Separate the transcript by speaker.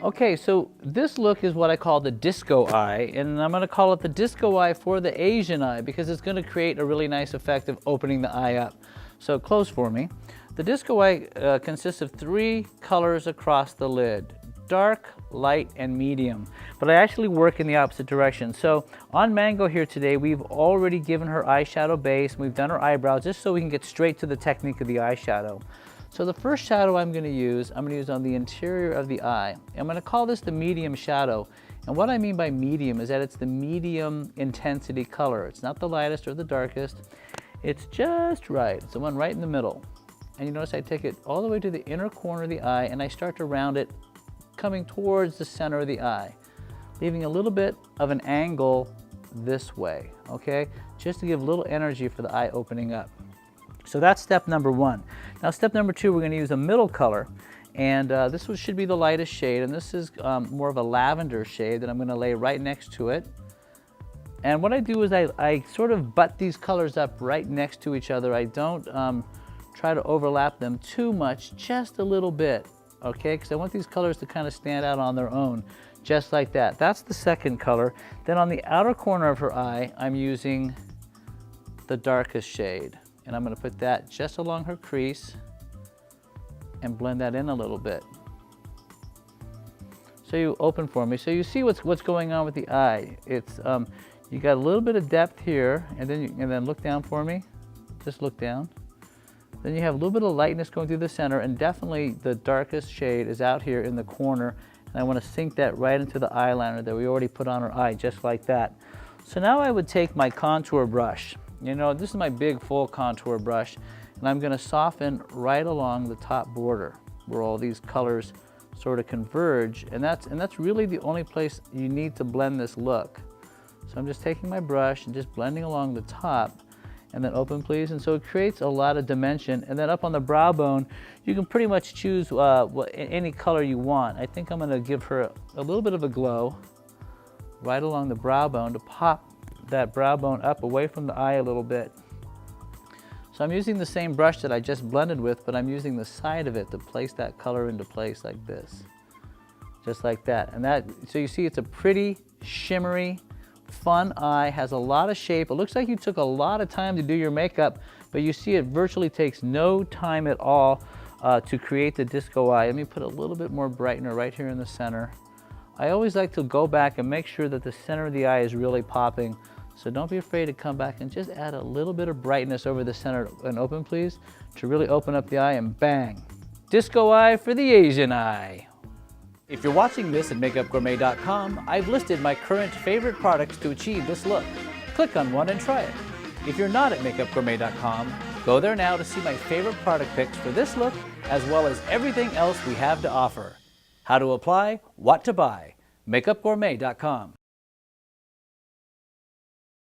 Speaker 1: Okay, so this look is what I call the disco eye, and I'm going to call it the disco eye for the Asian eye because it's going to create a really nice effect of opening the eye up. So close for me. The disco eye consists of 3 colors across the lid: dark, light, and medium. But I actually work in the opposite direction. So on Mango here today, we've already given her eyeshadow base, and we've done her eyebrows just so we can get straight to the technique of the eyeshadow. So the first shadow I'm going to use on the interior of the eye. I'm going to call this the medium shadow. And what I mean by medium is that it's the medium intensity color. It's not the lightest or the darkest. It's just right. It's the one right in the middle. And you notice I take it all the way to the inner corner of the eye and I start to round it coming towards the center of the eye, leaving a little bit of an angle this way, okay? Just to give a little energy for the eye opening up. So that's step number 1. Now step number 2, we're going to use a middle color, and this should be the lightest shade, and this is more of a lavender shade that I'm going to lay right next to it. And what I do is I sort of butt these colors up right next to each other. I don't try to overlap them too much, just a little bit, okay? Because I want these colors to kind of stand out on their own, just like that. That's the second color. Then on the outer corner of her eye, I'm using the darkest shade. And I'm going to put that just along her crease and blend that in a little bit. So you open for me. So you see what's going on with the eye. It's you got a little bit of depth here, and then look down for me. Just look down. Then you have a little bit of lightness going through the center, and definitely the darkest shade is out here in the corner. And I want to sink that right into the eyeliner that we already put on her eye, just like that. So now I would take my contour brush. You know, this is my big full contour brush, and I'm going to soften right along the top border where all these colors sort of converge, and that's really the only place you need to blend this look. So I'm just taking my brush and just blending along the top, and then open please, and so it creates a lot of dimension. And then up on the brow bone, you can pretty much choose any color you want. I think I'm going to give her a little bit of a glow right along the brow bone to pop that brow bone up away from the eye a little bit. So I'm using the same brush that I just blended with, but I'm using the side of it to place that color into place like this. Just like that. And so you see it's a pretty, shimmery, fun eye, has a lot of shape. It looks like you took a lot of time to do your makeup, but you see it virtually takes no time at all to create the disco eye. Let me put a little bit more brightener right here in the center. I always like to go back and make sure that the center of the eye is really popping. So don't be afraid to come back and just add a little bit of brightness over the center and open please, to really open up the eye, and bang, disco eye for the Asian eye. If you're watching this at MakeupGourmet.com, I've listed my current favorite products to achieve this look. Click on one and try it. If you're not at MakeupGourmet.com, go there now to see my favorite product picks for this look, as well as everything else we have to offer. How to apply, what to buy, MakeupGourmet.com.